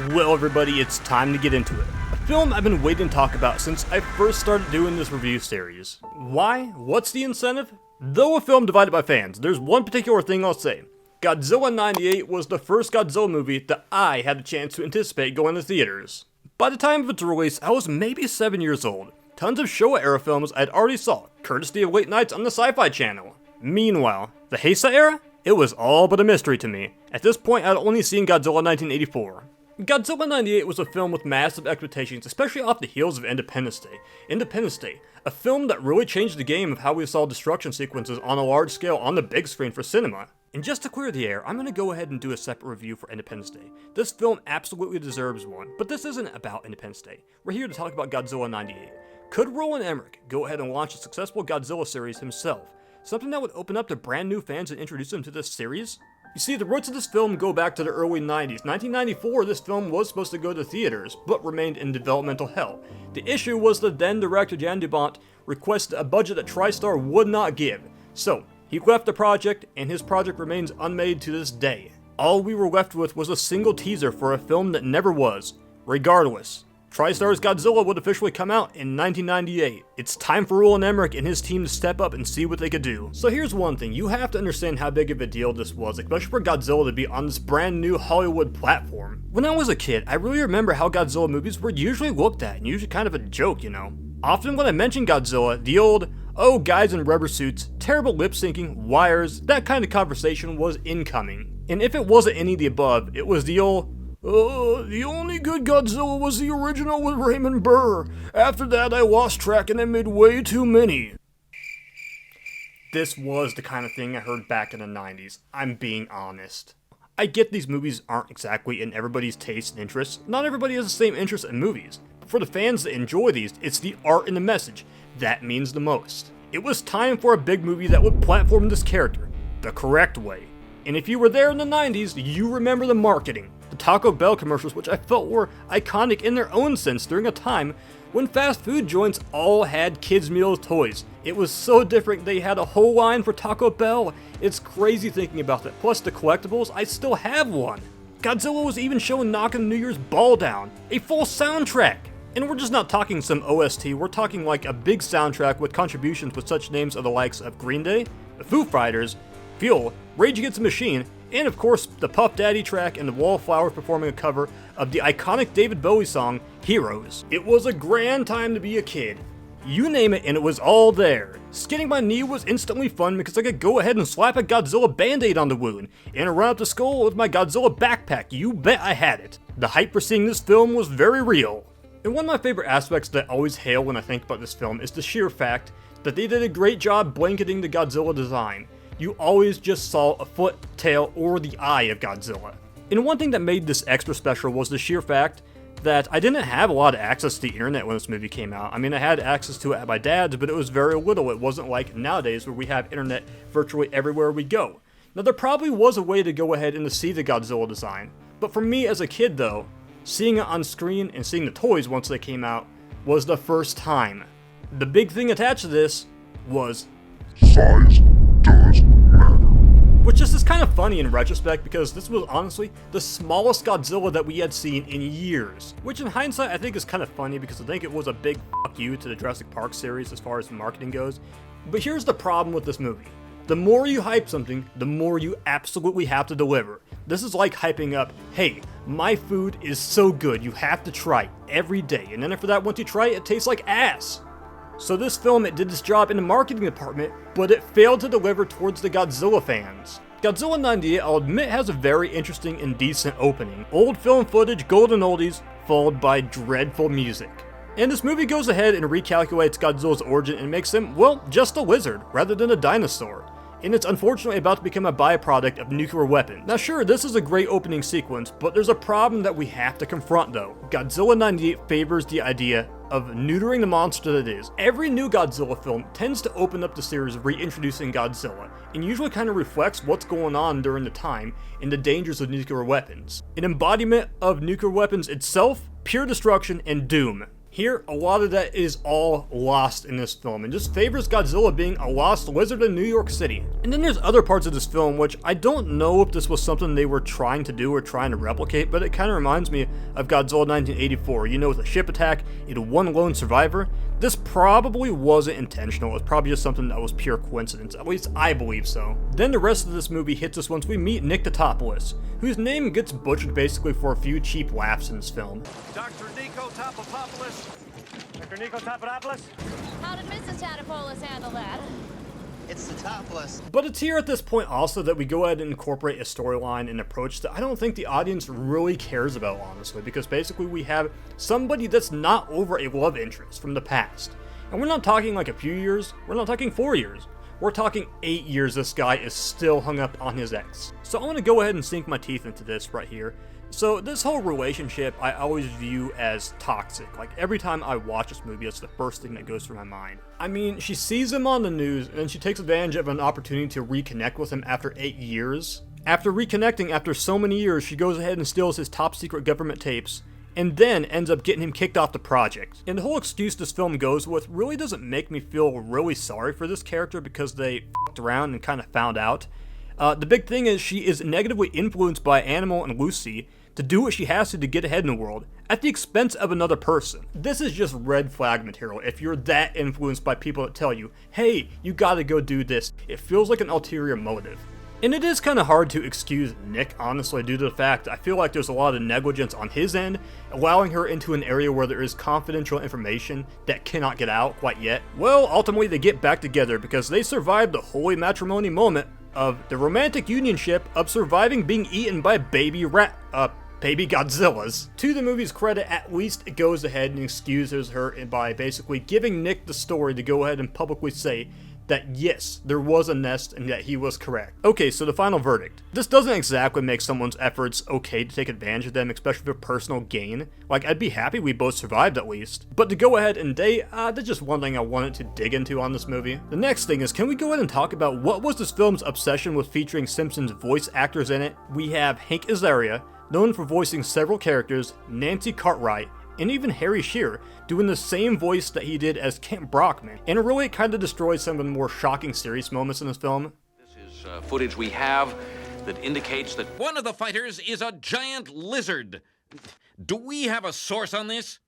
Well everybody, it's time to get into it. A film I've been waiting to talk about since I first started doing this review series. Why? What's the incentive? Though a film divided by fans, there's one particular thing I'll say. Godzilla 98 was the first Godzilla movie that I had the chance to anticipate going to theaters. By the time of its release, I was maybe 7 years old. Tons of Showa era films I'd already saw, courtesy of late nights on the Sci-Fi Channel. Meanwhile, the Heisei era? It was all but a mystery to me. At this point, I'd only seen Godzilla 1984. Godzilla 98 was a film with massive expectations, especially off the heels of Independence Day. Independence Day, a film that really changed the game of how we saw destruction sequences on a large scale on the big screen for cinema. And just to clear the air, I'm going to go ahead and do a separate review for Independence Day. This film absolutely deserves one, but this isn't about Independence Day. We're here to talk about Godzilla 98. Could Roland Emmerich go ahead and launch a successful Godzilla series himself? Something that would open up to brand new fans and introduce them to this series? You see, the roots of this film go back to the early 90s. 1994, this film was supposed to go to theaters, but remained in developmental hell. The issue was the then director Jan Dubont requested a budget that TriStar would not give. So, he left the project, and his project remains unmade to this day. All we were left with was a single teaser for a film that never was. Regardless, TriStar's Godzilla would officially come out in 1998. It's time for Roland Emmerich and his team to step up and see what they could do. So here's one thing, you have to understand how big of a deal this was, especially for Godzilla to be on this brand new Hollywood platform. When I was a kid, I really remember how Godzilla movies were usually looked at, and usually kind of a joke, you know. Often when I mention Godzilla, the old, oh guys in rubber suits, terrible lip syncing, wires, that kind of conversation was incoming. And if it wasn't any of the above, it was the old, the only good Godzilla was the original with Raymond Burr. After that, I lost track and I made way too many. This was the kind of thing I heard back in the 90s. I'm being honest. I get these movies aren't exactly in everybody's taste and interests. Not everybody has the same interest in movies. But for the fans that enjoy these, it's the art and the message. That means the most. It was time for a big movie that would platform this character the correct way. And if you were there in the 90s, you remember the marketing. The Taco Bell commercials, which I felt were iconic in their own sense during a time when fast food joints all had kids' meal toys. It was so different, they had a whole line for Taco Bell. It's crazy thinking about that. Plus the collectibles, I still have one. Godzilla was even shown knocking the New Year's ball down. A full soundtrack. And we're just not talking some OST, we're talking like a big soundtrack with contributions with such names of the likes of Green Day, the Foo Fighters, Fuel, Rage Against the Machine, and of course the Puff Daddy track and the Wallflowers performing a cover of the iconic David Bowie song, Heroes. It was a grand time to be a kid. You name it and it was all there. Skinning my knee was instantly fun because I could go ahead and slap a Godzilla band-aid on the wound and run up to school with my Godzilla backpack. You bet I had it. The hype for seeing this film was very real. And one of my favorite aspects that I always hail when I think about this film is the sheer fact that they did a great job blanketing the Godzilla design. You always just saw a foot, tail, or the eye of Godzilla. And one thing that made this extra special was the sheer fact that I didn't have a lot of access to the internet when this movie came out. I mean, I had access to it at my dad's, but it was very little. It wasn't like nowadays where we have internet virtually everywhere we go. Now, there probably was a way to go ahead and to see the Godzilla design, but for me as a kid though, seeing it on screen and seeing the toys once they came out was the first time. The big thing attached to this was size does matter. Which just is kind of funny in retrospect because this was honestly the smallest Godzilla that we had seen in years. Which in hindsight I think is kind of funny because I think it was a big fuck you to the Jurassic Park series as far as marketing goes. But here's the problem with this movie. The more you hype something, the more you absolutely have to deliver. This is like hyping up, hey, my food is so good, you have to try it every day. And then after that, once you try it, it tastes like ass. So this film, it did its job in the marketing department, but it failed to deliver towards the Godzilla fans. Godzilla 98, I'll admit, has a very interesting and decent opening. Old film footage, golden oldies, followed by dreadful music. And this movie goes ahead and recalculates Godzilla's origin and makes him, well, just a lizard, rather than a dinosaur. And it's unfortunately about to become a byproduct of nuclear weapons. Now sure, this is a great opening sequence, but there's a problem that we have to confront though. Godzilla 98 favors the idea of neutering the monster that it is. Every new Godzilla film tends to open up the series reintroducing Godzilla, and usually kind of reflects what's going on during the time and the dangers of nuclear weapons. An embodiment of nuclear weapons itself, pure destruction and doom. Here, a lot of that is all lost in this film and just favors Godzilla being a lost lizard in New York City. And then there's other parts of this film which I don't know if this was something they were trying to do or trying to replicate, but it kind of reminds me of Godzilla 1984, you know, with a ship attack and one lone survivor. This probably wasn't intentional, it was probably just something that was pure coincidence, at least I believe so. Then the rest of this movie hits us once we meet Nick the Topless, whose name gets butchered basically for a few cheap laughs in this film. Dr. Nico Topopoulos. Dr. Nico Topopoulos. How did Mrs. Tadopoulos handle that? It's the topless. But it's here at this point also that we go ahead and incorporate a storyline and approach that I don't think the audience really cares about, honestly, because basically we have somebody that's not over a love interest from the past. And we're not talking like a few years, we're not talking 4 years. We're talking 8 years this guy is still hung up on his ex. So I want to go ahead and sink my teeth into this right here. So this whole relationship I always view as toxic. Like every time I watch this movie, that's the first thing that goes through my mind. I mean, she sees him on the news and she takes advantage of an opportunity to reconnect with him after 8 years. After reconnecting after so many years, she goes ahead and steals his top secret government tapes and then ends up getting him kicked off the project. And the whole excuse this film goes with really doesn't make me feel really sorry for this character because they f***ed around and kind of found out. The big thing is she is negatively influenced by Animal and Lucy to do what she has to get ahead in the world, at the expense of another person. This is just red flag material if you're that influenced by people that tell you, hey, you gotta go do this. It feels like an ulterior motive. And it is kind of hard to excuse Nick, honestly, due to the fact I feel like there's a lot of negligence on his end, allowing her into an area where there is confidential information that cannot get out quite yet. Well, ultimately they get back together because they survived the holy matrimony moment of the romantic unionship of surviving being eaten by baby Godzillas. To the movie's credit, at least it goes ahead and excuses her by basically giving Nick the story to go ahead and publicly say that yes, there was a nest and that he was correct. Okay, so the final verdict. This doesn't exactly make someone's efforts okay to take advantage of them, especially for personal gain. Like, I'd be happy we both survived at least. But to go ahead and date, that's just one thing I wanted to dig into on this movie. The next thing is, can we go ahead and talk about what was this film's obsession with featuring Simpsons voice actors in it? We have Hank Azaria, known for voicing several characters, Nancy Cartwright, and even Harry Shearer, doing the same voice that he did as Kent Brockman. And it really kind of destroys some of the more shocking serious moments in this film. This is footage we have that indicates that one of the fighters is a giant lizard. Do we have a source on this?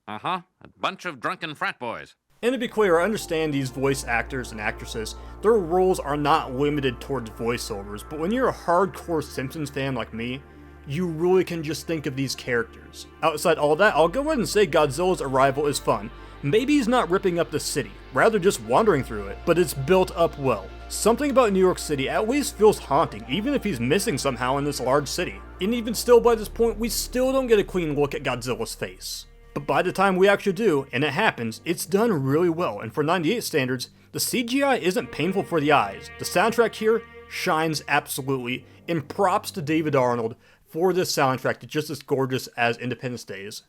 Uh-huh, a bunch of drunken frat boys. And to be clear, I understand these voice actors and actresses, their roles are not limited towards voiceovers, but when you're a hardcore Simpsons fan like me, you really can just think of these characters. Outside all that, I'll go ahead and say Godzilla's arrival is fun. Maybe he's not ripping up the city, rather just wandering through it, but it's built up well. Something about New York City at least feels haunting, even if he's missing somehow in this large city. And even still by this point, we still don't get a clean look at Godzilla's face. But by the time we actually do, and it happens, it's done really well, and for 98 standards, the CGI isn't painful for the eyes. The soundtrack here shines absolutely, and props to David Arnold for this soundtrack that's just as gorgeous as Independence Day's.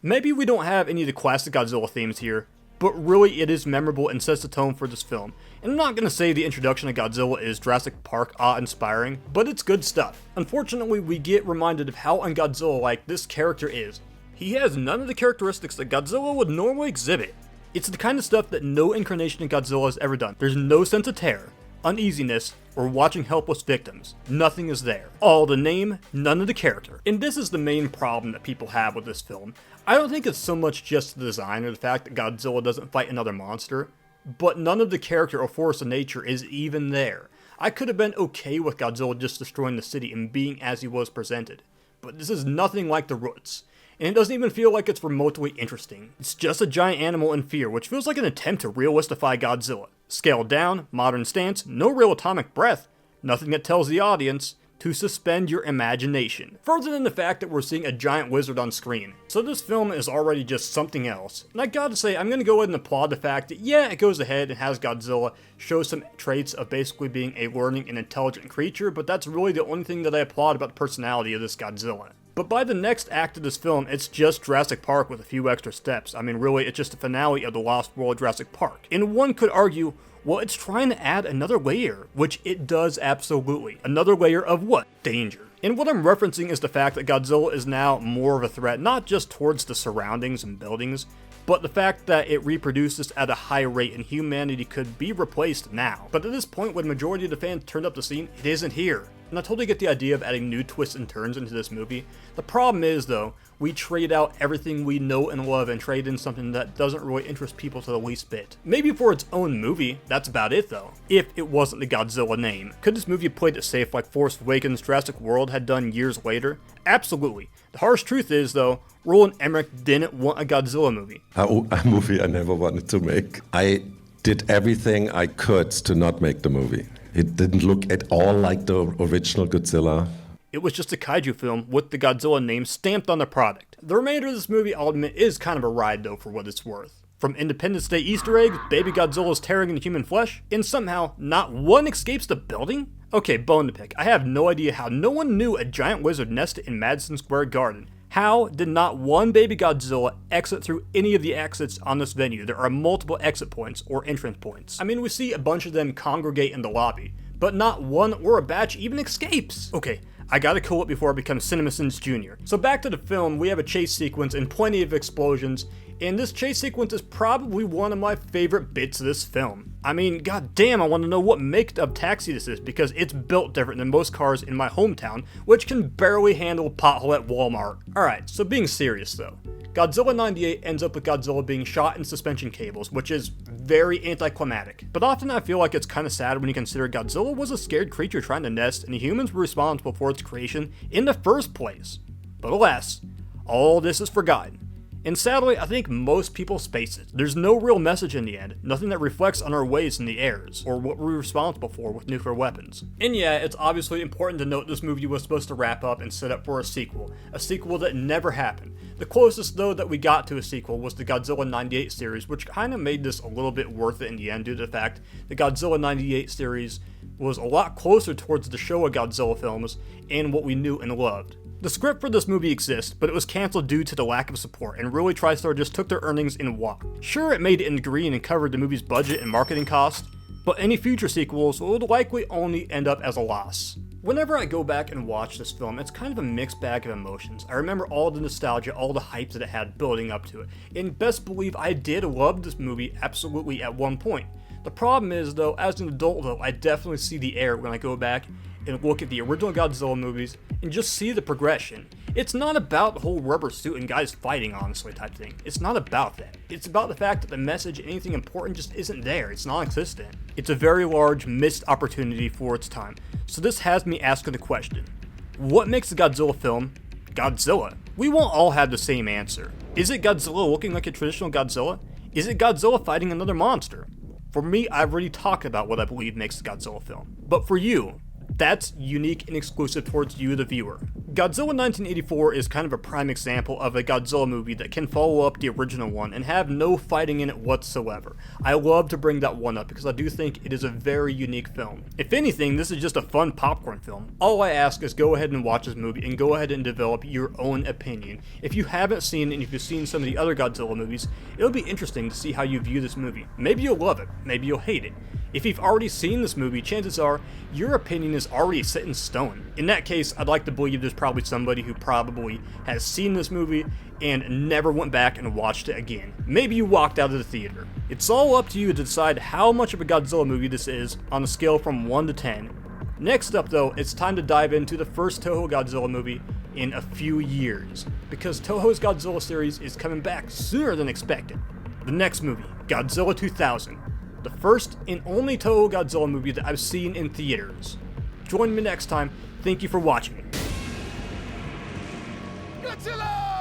Maybe we don't have any of the classic Godzilla themes here, but really it is memorable and sets the tone for this film. And I'm not going to say the introduction of Godzilla is Jurassic Park awe-inspiring, but it's good stuff. Unfortunately, we get reminded of how un-Godzilla-like this character is. He has none of the characteristics that Godzilla would normally exhibit. It's the kind of stuff that no incarnation of Godzilla has ever done. There's no sense of terror, uneasiness, or watching helpless victims. Nothing is there. All the name, none of the character. And this is the main problem that people have with this film. I don't think it's so much just the design or the fact that Godzilla doesn't fight another monster, but none of the character or force of nature is even there. I could have been okay with Godzilla just destroying the city and being as he was presented, but this is nothing like the Roots. And it doesn't even feel like it's remotely interesting. It's just a giant animal in fear, which feels like an attempt to realistify Godzilla. Scaled down, modern stance, no real atomic breath, nothing that tells the audience to suspend your imagination. Further than the fact that we're seeing a giant lizard on screen. So this film is already just something else. And I gotta say, I'm gonna go ahead and applaud the fact that yeah, it goes ahead and has Godzilla show some traits of basically being a learning and intelligent creature, but that's really the only thing that I applaud about the personality of this Godzilla. But by the next act of this film, it's just Jurassic Park with a few extra steps. I mean, really, it's just the finale of the Lost World Jurassic Park. And one could argue, well, it's trying to add another layer, which it does absolutely. Another layer of what? Danger. And what I'm referencing is the fact that Godzilla is now more of a threat, not just towards the surroundings and buildings, but the fact that it reproduces at a high rate and humanity could be replaced now. But at this point, when the majority of the fans turned up the scene, it isn't here. And I totally get the idea of adding new twists and turns into this movie. The problem is, though, we trade out everything we know and love and trade in something that doesn't really interest people to the least bit. Maybe for its own movie, that's about it though, if it wasn't the Godzilla name. Could this movie have played it safe like Force Awakens Jurassic World had done years later? Absolutely. The harsh truth is, though, Roland Emmerich didn't want a Godzilla movie. A movie I never wanted to make. I did everything I could to not make the movie. It didn't look at all like the original Godzilla. It was just a kaiju film with the Godzilla name stamped on the product. The remainder of this movie, I'll admit, is kind of a ride though for what it's worth. From Independence Day Easter eggs, baby Godzilla's tearing into human flesh, and somehow not one escapes the building? Okay, bone to pick. I have no idea how no one knew a giant lizard nested in Madison Square Garden. How did not one baby Godzilla exit through any of the exits on this venue? There are multiple exit points or entrance points. I mean, we see a bunch of them congregate in the lobby, but not one or a batch even escapes. Okay, I gotta cool it before I become CinemaSins Jr. So back to the film, we have a chase sequence and plenty of explosions, and this chase sequence is probably one of my favorite bits of this film. I mean, goddamn, I want to know what make of taxi this is, because it's built different than most cars in my hometown, which can barely handle a pothole at Walmart. Alright, so being serious though, Godzilla 98 ends up with Godzilla being shot in suspension cables, which is very anticlimactic. But often I feel like it's kind of sad when you consider Godzilla was a scared creature trying to nest, and the humans were responsible for its creation in the first place. But alas, all this is forgotten. And sadly, I think most people space it. There's no real message in the end, nothing that reflects on our ways in the airs, or what we're responsible for with nuclear weapons. And yeah, it's obviously important to note this movie was supposed to wrap up and set up for a sequel that never happened. The closest though that we got to a sequel was the Godzilla 98 series, which kind of made this a little bit worth it in the end due to the fact the Godzilla 98 series was a lot closer towards the Showa Godzilla films and what we knew and loved. The script for this movie exists, but it was cancelled due to the lack of support, and really TriStar just took their earnings and walked. Sure, it made it in green and covered the movie's budget and marketing costs, but any future sequels would likely only end up as a loss. Whenever I go back and watch this film, it's kind of a mixed bag of emotions. I remember all the nostalgia, all the hype that it had building up to it, and best believe I did love this movie absolutely at one point. The problem is though, as an adult though, I definitely see the error when I go back and look at the original Godzilla movies and just see the progression. It's not about the whole rubber suit and guys fighting honestly type thing. It's not about that. It's about the fact that the message and anything important just isn't there. It's non-existent. It's a very large missed opportunity for its time. So this has me asking the question, what makes a Godzilla film Godzilla? We won't all have the same answer. Is it Godzilla looking like a traditional Godzilla? Is it Godzilla fighting another monster? For me, I've already talked about what I believe makes a Godzilla film. But for you, that's unique and exclusive towards you, the viewer. Godzilla 1984 is kind of a prime example of a Godzilla movie that can follow up the original one and have no fighting in it whatsoever. I love to bring that one up because I do think it is a very unique film. If anything, this is just a fun popcorn film. All I ask is go ahead and watch this movie and go ahead and develop your own opinion. If you haven't seen it and if you've seen some of the other Godzilla movies, it'll be interesting to see how you view this movie. Maybe you'll love it, maybe you'll hate it. If you've already seen this movie, chances are your opinion is already set in stone. In that case, I'd like to believe there's probably somebody who probably has seen this movie and never went back and watched it again. Maybe you walked out of the theater. It's all up to you to decide how much of a Godzilla movie this is on a scale from 1 to 10. Next up though, it's time to dive into the first Toho Godzilla movie in a few years, because Toho's Godzilla series is coming back sooner than expected. The next movie, Godzilla 2000. The first and only Toho Godzilla movie that I've seen in theaters. Join me next time. Thank you for watching. Godzilla!